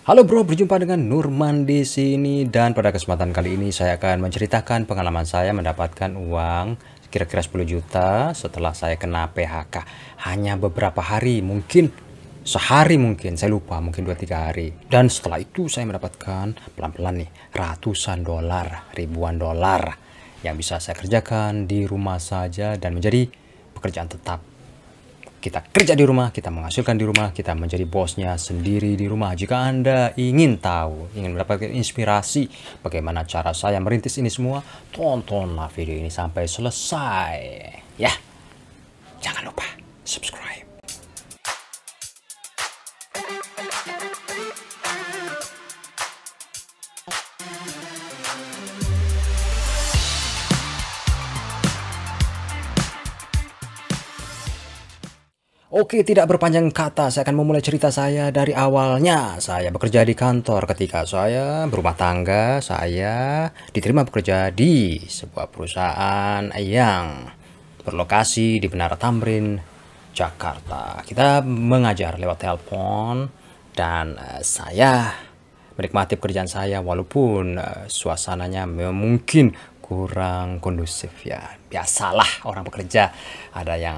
Halo bro, berjumpa dengan Nurman di sini dan pada kesempatan kali ini saya akan menceritakan pengalaman saya mendapatkan uang kira-kira 10 juta setelah saya kena PHK. Hanya beberapa hari, mungkin sehari mungkin, saya lupa, mungkin 2-3 hari. Dan setelah itu saya mendapatkan pelan-pelan nih ratusan dolar, ribuan dolar yang bisa saya kerjakan di rumah saja dan menjadi pekerjaan tetap. Kita kerja di rumah, kita menghasilkan di rumah, kita menjadi bosnya sendiri di rumah. Jika Anda ingin tahu, ingin mendapatkan inspirasi bagaimana cara saya merintis ini semua, tontonlah video ini sampai selesai. Ya, jangan lupa subscribe. Oke, tidak berpanjang kata, saya akan memulai cerita saya dari awalnya. Saya bekerja di kantor. Ketika saya berumah tangga, saya diterima bekerja di sebuah perusahaan yang berlokasi di Menara Tamrin, Jakarta. Kita mengajar lewat telepon dan saya menikmati pekerjaan saya walaupun suasananya mungkin kurang kondusif ya. Biasalah orang bekerja, ada yang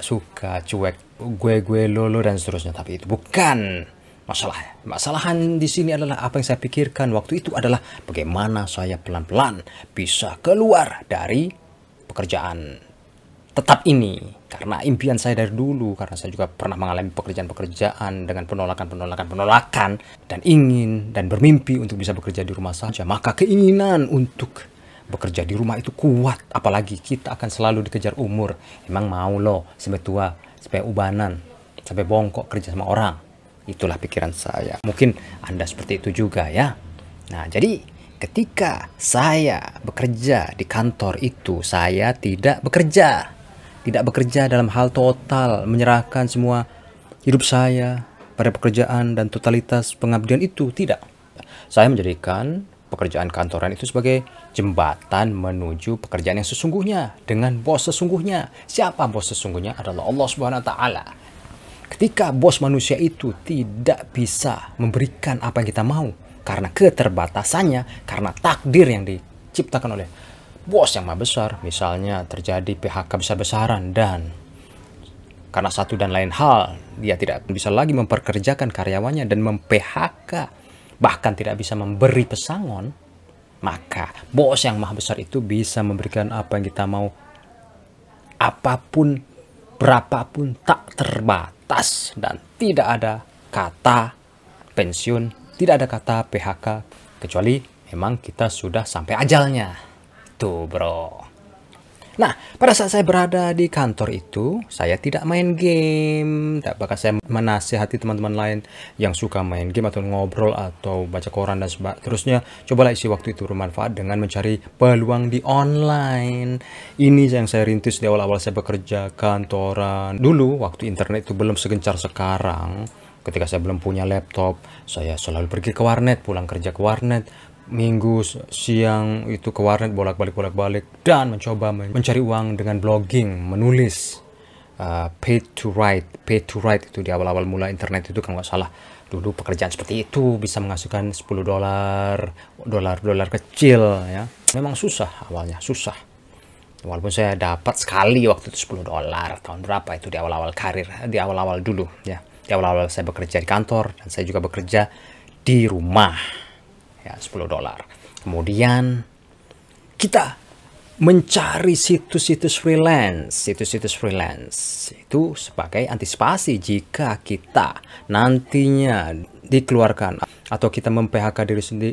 suka cuek, gue lolo dan seterusnya, tapi itu bukan masalah. Masalahan di sini adalah apa yang saya pikirkan waktu itu adalah bagaimana saya pelan-pelan bisa keluar dari pekerjaan tetap ini, karena impian saya dari dulu, karena saya juga pernah mengalami pekerjaan-pekerjaan dengan penolakan dan ingin dan bermimpi untuk bisa bekerja di rumah saja, maka keinginan untuk bekerja di rumah itu kuat. Apalagi kita akan selalu dikejar umur. Emang mau lo sampai tua, sampai ubanan, sampai bongkok kerja sama orang? Itulah pikiran saya. Mungkin Anda seperti itu juga ya. Nah, jadi ketika saya bekerja di kantor itu, saya tidak bekerja dalam hal total, menyerahkan semua hidup saya pada pekerjaan dan totalitas pengabdian itu, tidak. Saya menjadikan pekerjaan kantoran itu sebagai jembatan menuju pekerjaan yang sesungguhnya dengan bos sesungguhnya. Siapa bos sesungguhnya? Adalah Allah Subhanahu wa taala. Ketika bos manusia itu tidak bisa memberikan apa yang kita mau karena keterbatasannya, karena takdir yang diciptakan oleh bos yang maha besar, misalnya terjadi PHK besar-besaran dan karena satu dan lain hal dia tidak bisa lagi memperkerjakan karyawannya dan mem-PHK, bahkan tidak bisa memberi pesangon, maka bos yang maha besar itu bisa memberikan apa yang kita mau, apapun, berapapun, tak terbatas, dan tidak ada kata pensiun, tidak ada kata PHK, kecuali memang kita sudah sampai ajalnya. Tuh bro. Nah, pada saat saya berada di kantor itu, saya tidak main game. Bahkan saya menasihati teman-teman lain yang suka main game atau ngobrol atau baca koran dan seterusnya. Cobalah isi waktu itu bermanfaat dengan mencari peluang di online. Ini yang saya rintis di awal-awal saya bekerja kantoran. Dulu, waktu internet itu belum segencar sekarang. Ketika saya belum punya laptop, saya selalu pergi ke warnet, pulang kerja ke warnet. Minggu siang itu ke warnet bolak-balik dan mencoba mencari uang dengan blogging, menulis, pay to write itu di awal-awal mula internet itu kan nggak salah. Dulu pekerjaan seperti itu bisa menghasilkan 10 dolar kecil ya. Memang susah awalnya, susah. Walaupun saya dapat sekali waktu itu 10 dolar, tahun berapa itu di awal-awal karir, di awal-awal dulu ya. Di awal-awal saya bekerja di kantor dan saya juga bekerja di rumah. Ya, 10 dolar. Kemudian kita mencari situs-situs freelance. Situs-situs freelance itu sebagai antisipasi jika kita nantinya dikeluarkan atau kita mem-PHK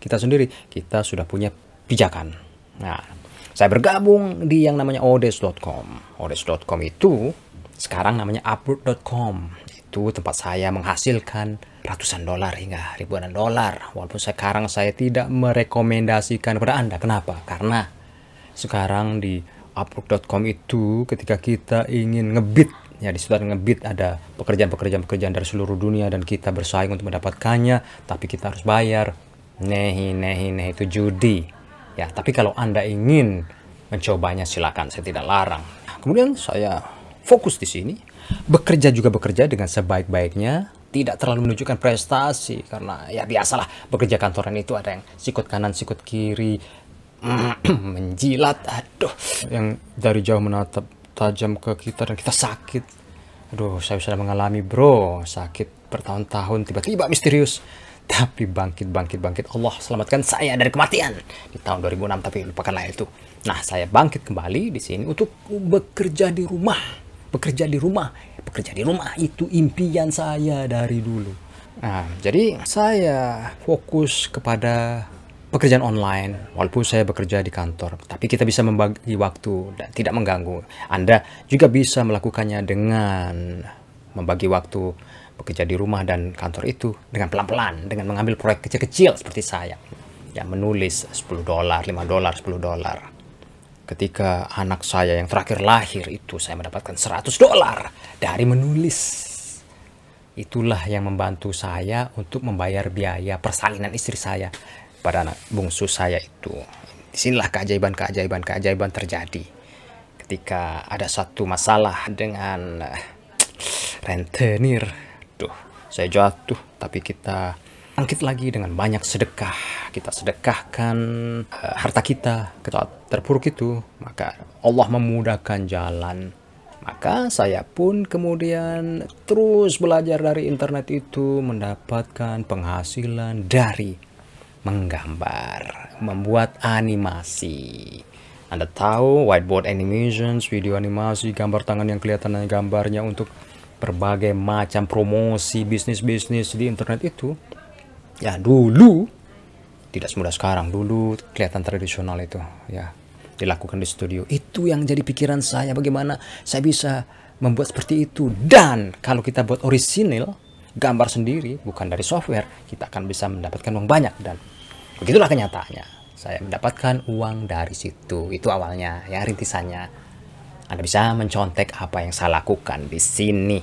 kita sendiri, kita sudah punya pijakan. Nah, saya bergabung di yang namanya odes.com. Odes.com itu sekarang namanya upwork.com. Itu tempat saya menghasilkan ratusan dolar hingga ribuan dolar. Walaupun sekarang saya tidak merekomendasikan kepada Anda. Kenapa? Karena sekarang di upwork.com itu ketika kita ingin ngebit, ya di situ ada ngebit, ada pekerjaan dari seluruh dunia dan kita bersaing untuk mendapatkannya, tapi kita harus bayar. Nehi itu judi. Ya, tapi kalau Anda ingin mencobanya silakan, saya tidak larang. Kemudian saya fokus di sini, bekerja dengan sebaik-baiknya, tidak terlalu menunjukkan prestasi karena ya biasalah bekerja kantoran itu ada yang sikut kanan sikut kiri, menjilat, aduh, yang dari jauh menatap tajam ke kita dan kita sakit. Aduh, saya sudah mengalami bro, sakit bertahun-tahun tiba-tiba misterius. Tapi bangkit. Allah selamatkan saya dari kematian di tahun 2006, tapi lupakanlah itu. Nah, saya bangkit kembali di sini untuk bekerja di rumah. Bekerja di rumah itu impian saya dari dulu. Nah, jadi saya fokus kepada pekerjaan online, walaupun saya bekerja di kantor, tapi kita bisa membagi waktu dan tidak mengganggu. Anda juga bisa melakukannya dengan membagi waktu bekerja di rumah dan kantor itu dengan pelan-pelan, dengan mengambil proyek kecil-kecil seperti saya. Ya, menulis $10, $5, $10. Ketika anak saya yang terakhir lahir itu saya mendapatkan $100 dari menulis. Itulah yang membantu saya untuk membayar biaya persalinan istri saya pada anak bungsu saya itu. Disinilah keajaiban terjadi. Ketika ada satu masalah dengan rentenir, saya jatuh, tapi kita bangkit lagi dengan banyak sedekah. Kita sedekahkan harta kita ke saat terpuruk itu, maka Allah memudahkan jalan. Maka saya pun kemudian terus belajar dari internet itu, mendapatkan penghasilan dari menggambar, membuat animasi. Anda tahu whiteboard animations, video animasi, gambar tangan yang kelihatan gambarnya untuk berbagai macam promosi bisnis-bisnis di internet itu. Ya, dulu tidak semudah sekarang. Dulu kelihatan tradisional itu, ya, dilakukan di studio. Itu yang jadi pikiran saya, bagaimana saya bisa membuat seperti itu. Dan kalau kita buat orisinil, gambar sendiri, bukan dari software, kita akan bisa mendapatkan uang banyak. Dan begitulah kenyataannya. Saya mendapatkan uang dari situ. Itu awalnya, ya, rintisannya. Anda bisa mencontek apa yang saya lakukan di sini.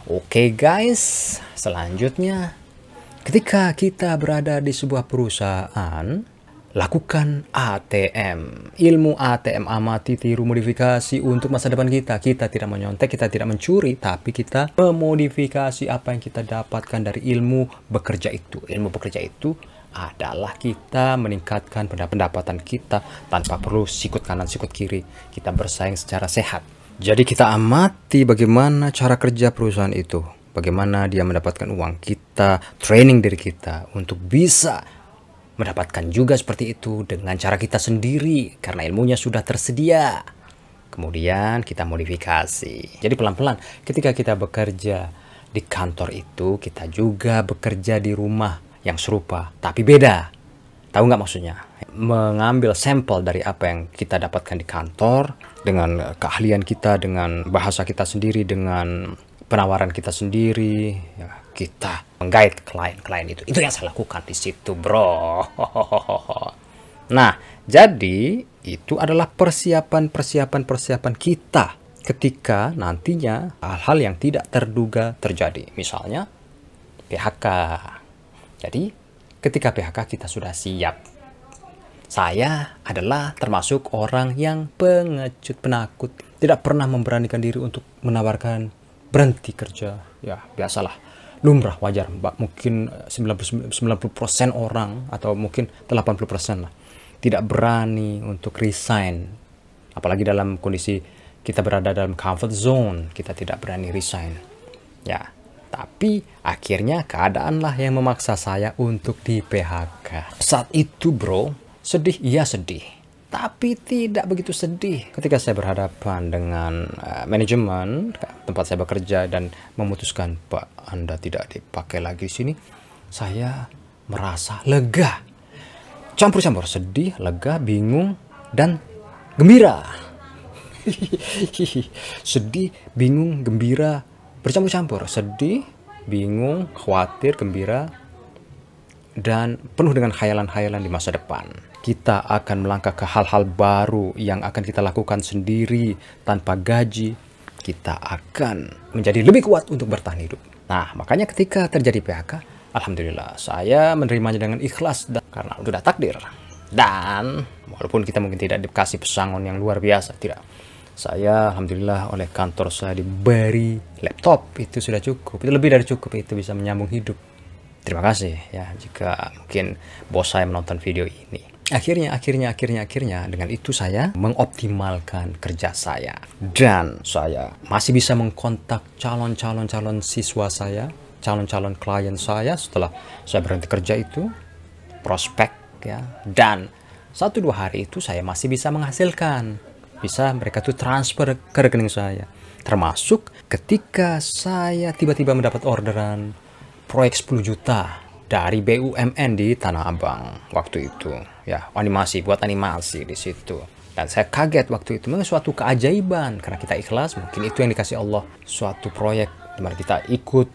Oke guys, selanjutnya ketika kita berada di sebuah perusahaan, lakukan ATM. Ilmu ATM, amati, tiru, modifikasi untuk masa depan kita. Kita tidak menyontek, kita tidak mencuri, tapi kita memodifikasi apa yang kita dapatkan dari ilmu bekerja itu. Ilmu bekerja itu adalah kita meningkatkan pendapatan kita tanpa perlu sikut kanan sikut kiri. Kita bersaing secara sehat. Jadi kita amati bagaimana cara kerja perusahaan itu, bagaimana dia mendapatkan uang. Kita training diri kita untuk bisa mendapatkan juga seperti itu dengan cara kita sendiri karena ilmunya sudah tersedia. Kemudian kita modifikasi. Jadi pelan-pelan ketika kita bekerja di kantor itu, kita juga bekerja di rumah yang serupa, tapi beda. Tahu nggak maksudnya? Mengambil sampel dari apa yang kita dapatkan di kantor, dengan keahlian kita, dengan bahasa kita sendiri, dengan penawaran kita sendiri, ya, kita menggait klien-klien itu. Itu yang saya lakukan di situ, bro. Nah, jadi itu adalah persiapan kita ketika nantinya hal-hal yang tidak terduga terjadi. Misalnya PHK. Jadi ketika PHK kita sudah siap. Saya adalah termasuk orang yang pengecut, penakut, tidak pernah memberanikan diri untuk menawarkan berhenti kerja. Ya, biasalah, lumrah, wajar. Mungkin 90% orang atau mungkin 80% lah tidak berani untuk resign. Apalagi dalam kondisi kita berada dalam comfort zone, kita tidak berani resign. Ya, tapi akhirnya keadaanlah yang memaksa saya untuk di PHK. Saat itu, bro, sedih, iya sedih. Tapi tidak begitu sedih ketika saya berhadapan dengan manajemen tempat saya bekerja dan memutuskan, Pak, Anda tidak dipakai lagi di sini. Saya merasa lega. Campur-campur, sedih, lega, bingung, dan gembira. Sedih, bingung, gembira, bercampur-campur. Sedih, bingung, khawatir, gembira, dan penuh dengan khayalan-khayalan di masa depan. Kita akan melangkah ke hal-hal baru yang akan kita lakukan sendiri tanpa gaji. Kita akan menjadi lebih kuat untuk bertahan hidup. Nah, makanya ketika terjadi PHK, alhamdulillah saya menerimanya dengan ikhlas karena sudah takdir. Dan walaupun kita mungkin tidak dikasih pesangon yang luar biasa, tidak. Saya alhamdulillah oleh kantor saya diberi laptop, itu sudah cukup, itu lebih dari cukup, itu bisa menyambung hidup. Terima kasih ya jika mungkin bos saya menonton video ini. Akhirnya dengan itu saya mengoptimalkan kerja saya, dan saya masih bisa mengkontak calon siswa saya, calon klien saya setelah saya berhenti kerja itu, prospek ya. Dan 1-2 hari itu saya masih bisa menghasilkan, bisa mereka tuh transfer ke rekening saya. Termasuk ketika saya tiba-tiba mendapat orderan proyek 10 juta dari BUMN di Tanah Abang waktu itu ya, buat animasi di situ. Dan saya kaget waktu itu, memang suatu keajaiban karena kita ikhlas, mungkin itu yang dikasih Allah, suatu proyek dimana kita ikut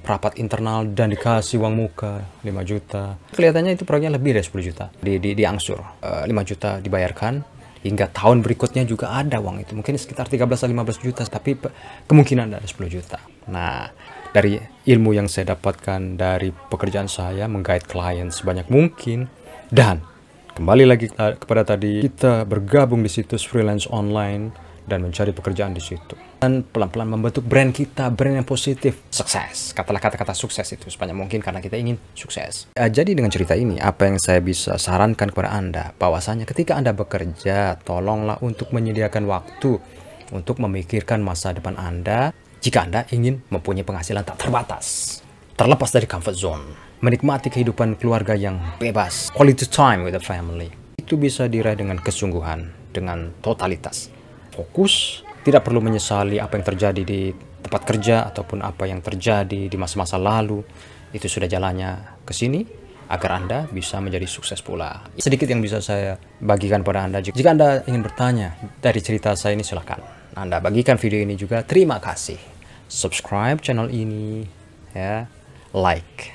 rapat internal dan dikasih uang muka 5 juta. Kelihatannya itu proyeknya lebih dari 10 juta diangsur, 5 juta dibayarkan, hingga tahun berikutnya juga ada uang itu, mungkin sekitar 13-15 juta, tapi kemungkinan ada 10 juta. Nah, dari ilmu yang saya dapatkan dari pekerjaan saya, menggait klien sebanyak mungkin, dan kembali lagi kepada tadi, kita bergabung di situs freelance online dan mencari pekerjaan di situ, dan pelan-pelan membentuk brand kita, brand yang positif, sukses. Katalah kata-kata sukses itu sebanyak mungkin karena kita ingin sukses. Jadi dengan cerita ini, apa yang saya bisa sarankan kepada Anda, bahwasanya ketika Anda bekerja, tolonglah untuk menyediakan waktu untuk memikirkan masa depan Anda. Jika Anda ingin mempunyai penghasilan tak terbatas, terlepas dari comfort zone, menikmati kehidupan keluarga yang bebas, quality time with the family, itu bisa diraih dengan kesungguhan, dengan totalitas. Fokus, tidak perlu menyesali apa yang terjadi di tempat kerja ataupun apa yang terjadi di masa-masa lalu. Itu sudah jalannya ke sini agar Anda bisa menjadi sukses pula. Sedikit yang bisa saya bagikan pada Anda. Jika Anda ingin bertanya dari cerita saya ini, silakan Anda bagikan video ini juga. Terima kasih. Subscribe channel ini ya, like.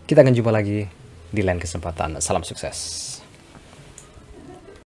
Kita akan jumpa lagi di lain kesempatan. Salam sukses.